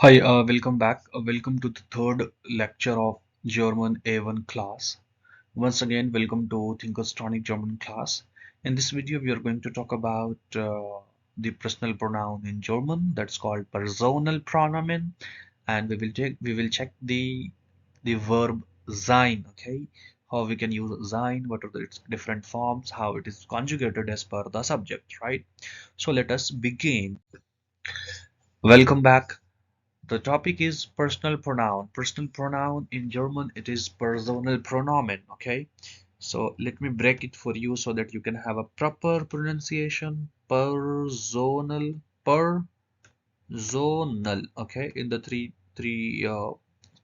Hi, welcome back. Welcome to the third lecture of German A1 class. Once again, welcome to Thinkostronic German class. In this video, we are going to talk about the personal pronoun in German that's called personal pronomen, and we will check the verb sein. Okay, how we can use sein, what are its different forms, how it is conjugated as per the subject, right? So let us begin. Welcome back. The topic is personal pronoun. Personal pronoun in German, it is personal pronomen. Okay, so let me break it for you so that you can have a proper pronunciation. Personal. Okay, in the three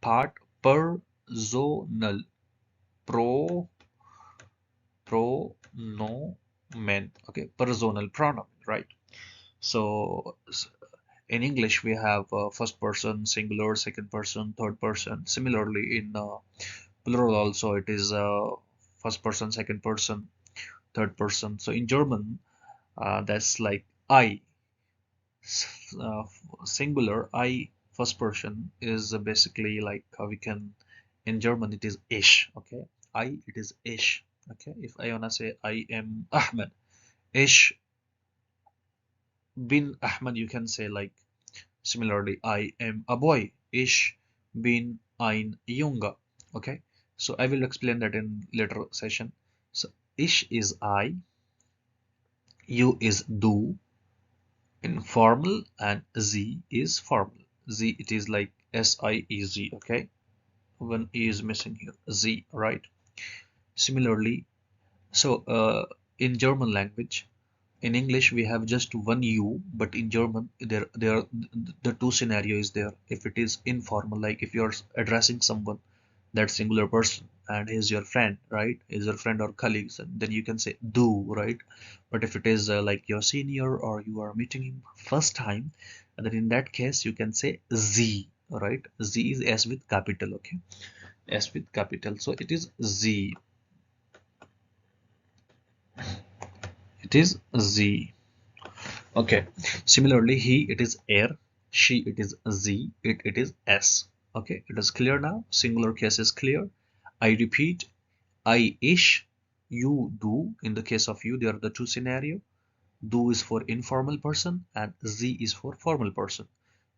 part. Personal. Pro pronomen. Okay, personal pronomen. Right. So in English, we have first person, singular, second person, third person. Similarly, in plural also, it is first person, second person, third person. So in German, that's like I, uh, singular, I, first person is basically like we can, in German, it is ich, okay? I, it is ich, okay? If I wanna say I am Ahmed, ich bin Ahmed, you can say like similarly, I am a boy. Ich bin ein Junge. Okay, so I will explain that in later session. So ich is I, you is du in formal, and z is formal. Z it is like S-I-E-Z. Okay, one E is missing here. Z, right? Similarly, so in German language, in English we have just one U, but in German there the two scenarios there. If it is informal, like if you're addressing someone, that singular person, and he's your friend, right? Is your friend or colleagues, and then you can say do, right? But if it is like your senior or you are meeting him first time, and then in that case you can say Z, right? Z is S with capital, okay? S with capital, so it is Z. It is Z. Okay. Similarly, he it is er, she it is z, it is s. Okay, it is clear now. Singular case is clear. I repeat, I ish, you do. In the case of you, there are the two scenario. Do is for informal person and z is for formal person.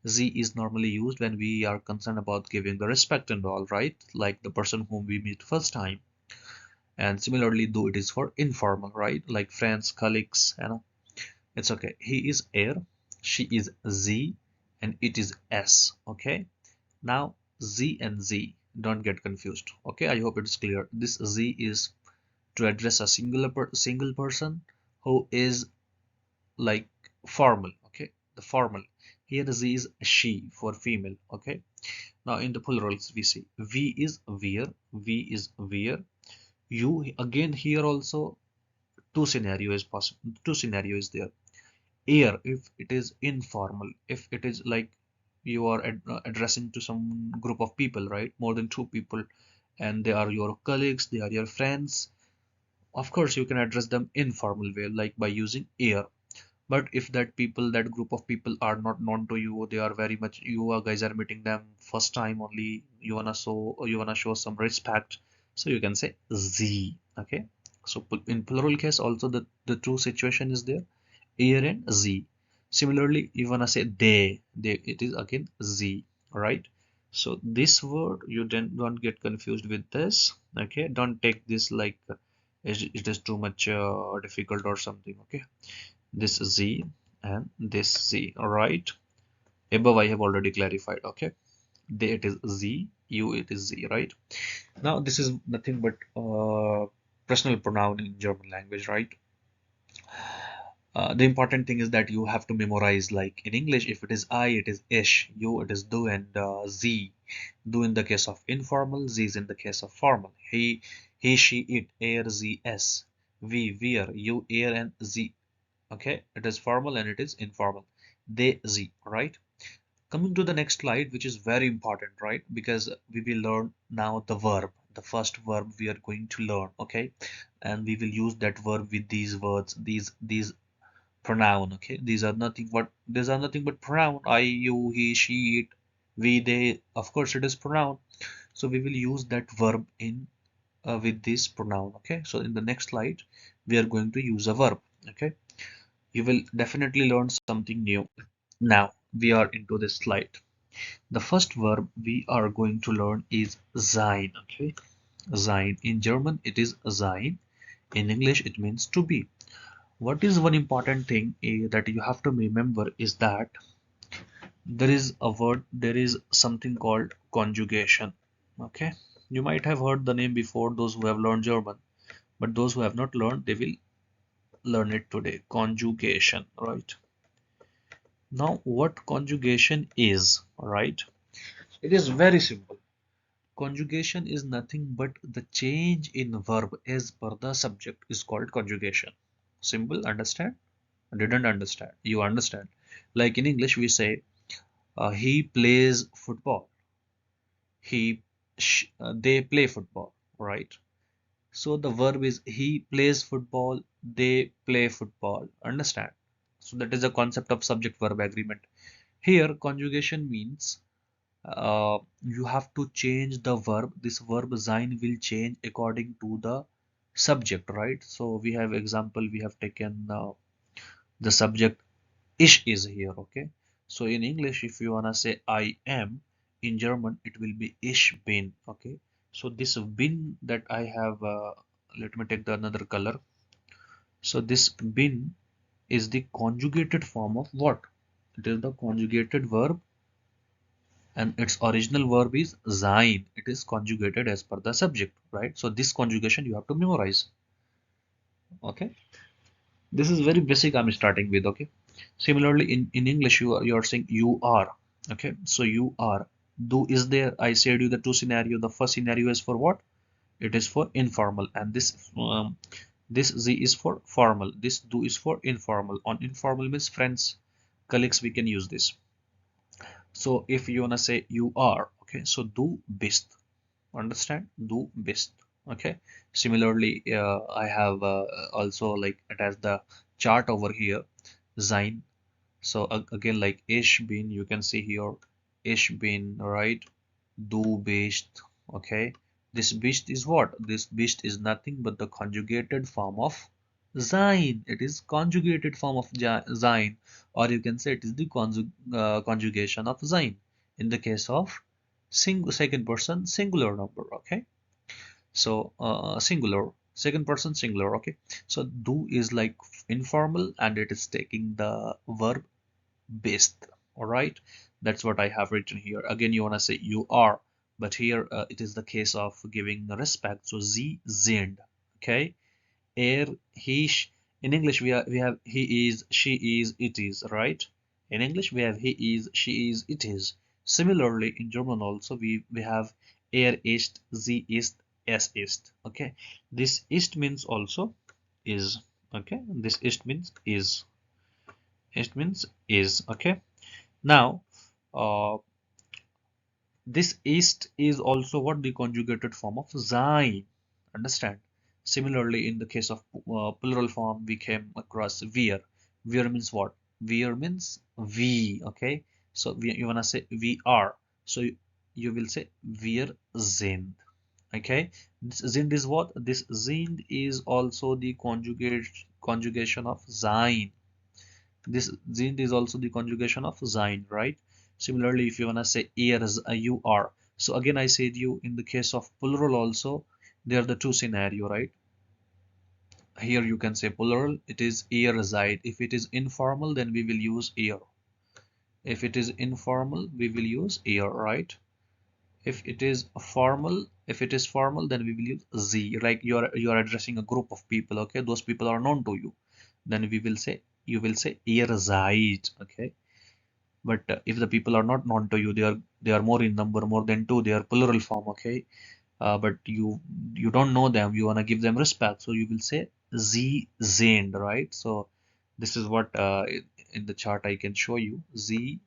Z is normally used when we are concerned about giving the respect and all, right? Like the person whom we meet first time. And similarly, do it is for informal, right? Like friends, colleagues, it's okay. He is air, she is Z, and it is S. Okay. Now Z and Z, don't get confused. Okay, I hope it's clear. This Z is to address a single person who is like formal. Okay, the formal. Here Z is she for female. Okay. Now in the plurals we see V is we is where. You again here also two scenarios possible. Two scenarios there. Air if it is informal, if it is like you are addressing to some group of people, right? More than two people, and they are your colleagues, they are your friends. Of course, you can address them informal way, like by using air. But if that group of people are not known to you, they are very much, you guys are meeting them first time only, you wanna show some respect, so you can say Z. Okay, so in plural case also the true situation is there, air and Z. Similarly, you wanna say they it is again Z, right? So this word you don't get confused with this. Okay, don't take this like it is too much difficult or something. Okay, this Z and this Z. All right. Above I have already clarified. Okay, they it is Z, you it is Z, right? Now this is nothing but personal pronoun in German language, right? The important thing is that you have to memorize, like in English, if it is I, it is ish, you, it is do, and Z. Do in the case of informal, Z is in the case of formal. He, she, it, air, Z, S. We, wear, you, air, and Z. Okay, it is formal and it is informal. They, Z, right? Coming to the next slide, which is very important, right? Because we will learn now the verb, the first verb we are going to learn, okay? And we will use that verb with these words, these pronoun. Okay, these are nothing but pronoun. I, you, he, she, it. we, they, of course it is pronoun, so we will use that verb in with this pronoun. Okay, so in the next slide we are going to use a verb. Okay, you will definitely learn something new. Now we are into this slide. The first verb we are going to learn is sein. Okay, sein in German it is sein, in English it means to be. What is one important thing that you have to remember is that there is something called conjugation. Okay, you might have heard the name before, those who have learned German, but those who have not learned, they will learn it today. Conjugation, right? Now what conjugation is, right? It is very simple. Conjugation is nothing but the change in verb as per the subject is called conjugation. Simple, understand? Didn't understand? You understand? Like in English we say he plays football. They play football, right? So the verb is he plays football, they play football. Understand? So that is the concept of subject verb agreement. Here conjugation means you have to change the verb. This verb sein will change according to the subject, right? So we have example, we have taken the subject ish is here. Okay, so in English if you wanna say I am, in German it will be ich bin. Okay, so this bin that I have, let me take the another color. So this bin is the conjugated form of what? It is the conjugated verb, and its original verb is sein. It is conjugated as per the subject, right? So this conjugation you have to memorize. Okay, this is very basic I'm starting with. Okay, similarly in English you are saying you are. Okay, so you are, do is there. I said you the two scenario. The first scenario is for what? It is for informal, and this z is for formal. This do is for informal. On informal means friends, colleagues, we can use this. So if you wanna say you are, okay, so du bist. Understand? Du bist. Okay, similarly I have also like attached the chart over here, sein. So again, like ich bin, you can see here ich bin, right? Du bist. Okay, this bist is what? This bist is nothing but the conjugated form of sein. It is conjugated form of sein, or you can say it is the conjugation of sein in the case of second person singular number. Okay, so singular, second person singular. Okay, so do is like informal, and it is taking the verb bist. All right, that's what I have written here. Again, you want to say you are, but here it is the case of giving the respect. So sie sind. Okay, er, he, in English we have he is, she is, it is, right? In English we have he is, she is, it is. Similarly in German also we have er ist, sie ist, es ist. Okay, this ist means also is. Okay, this ist means is. Ist means is. Okay, now uh, this ist is also what? The conjugated form of sein. Understand? Similarly, in the case of plural form, we came across wir. Wir means what? Wir means we. Okay, so you wanna say we are. So you will say wir sind. Okay, this sind is what? This sind is also the conjugation of sein. This sind is also the conjugation of sein, right? Similarly, if you wanna say ears, you are. So again, I said you in the case of plural also, there are the two scenario, right? Here you can say plural, it is ear reside. If it is informal, then we will use ear. If it is informal, we will use ear, right? If it is formal, then we will use z. Like you are addressing a group of people, okay? Those people are known to you. Then you will say ear reside, okay? But if the people are not known to you, they are more in number, more than two, they are plural form. Okay, but you don't know them, you want to give them respect, so you will say z sind, right? So this is what in the chart I can show you. Z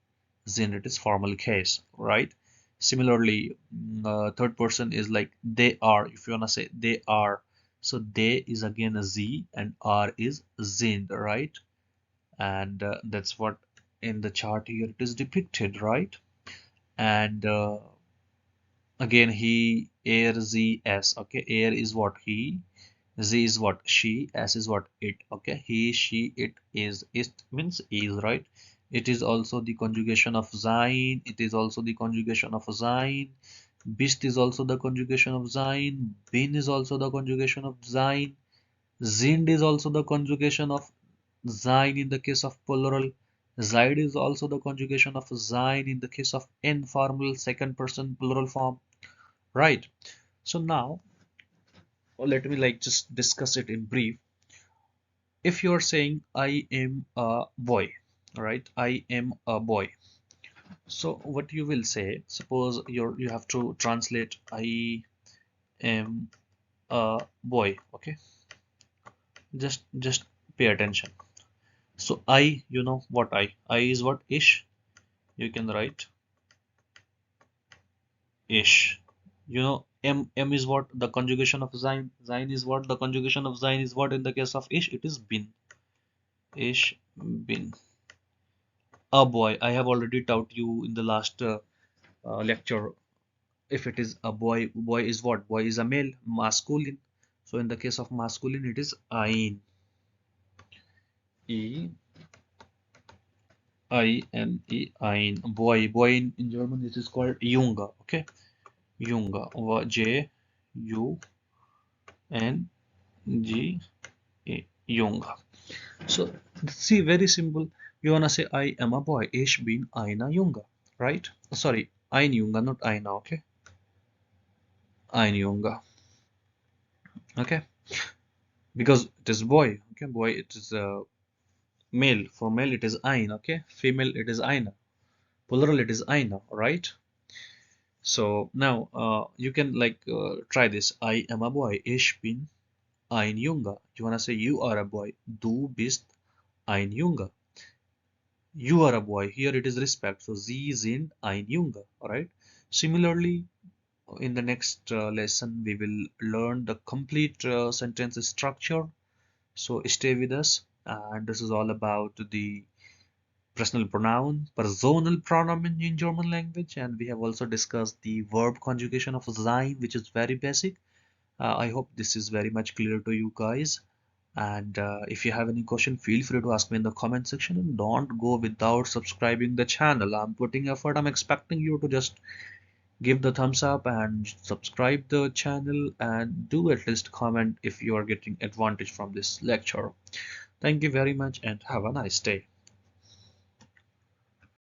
sind, it is formal case, right? Similarly, third person is like they are. If you want to say they are, so they is again a z, and are is sind, right? And that's what in the chart here it is depicted, right? and again he, er, z, s. Okay, er is what? He. Z is what? She. S is what? It. Okay, he, she, it, is. It means is, right? It is also the conjugation of sein. It is also the conjugation of sein. Bist is also the conjugation of sein. Bin is also the conjugation of sein. Sind is also the conjugation of sein in the case of plural. Seid is also the conjugation of sein in the case of informal second person plural form. Right. So now let me like just discuss it in brief. If you're saying I am a boy, right? I am a boy. So what you will say, suppose you have to translate I am a boy, okay? Just pay attention. So I, you know what I is what? Ish. You can write ish. You know m is what? The conjugation of sein. Sein is what? The conjugation of sein is what in the case of ish? It is bin. Ish bin. A boy. I have already taught you in the last lecture. If it is a boy, boy is what? Boy is a male, masculine. So in the case of masculine, it is ein. E I N E ein. Boy. Boy in German it is called Junge. Okay, Junge. J U N G E. Junge. So see, very simple. You wanna say I am a boy. Ich bin eine Junge, right? Sorry, ein Junge, not einer. Okay, ein Junge. Okay, because it is boy. Okay, boy. It is male. For male it is ein. Okay, female it is eine. Plural it is eine. Right? So now you can like try this. I am a boy. Ich bin ein Junge. You wanna say you are a boy. Du bist ein Junge. You are a boy. Here it is respect. So Sie sind ein Junge. Alright. Similarly, in the next lesson, we will learn the complete sentence structure. So stay with us. And this is all about the personal pronoun, personal pronomen in German language. And we have also discussed the verb conjugation of sein, which is very basic. I hope this is very much clear to you guys. And if you have any question, feel free to ask me in the comment section, and don't go without subscribing the channel. I'm putting effort. I'm expecting you to just give the thumbs up and subscribe the channel and do at least comment if you are getting advantage from this lecture. Thank you very much and have a nice day.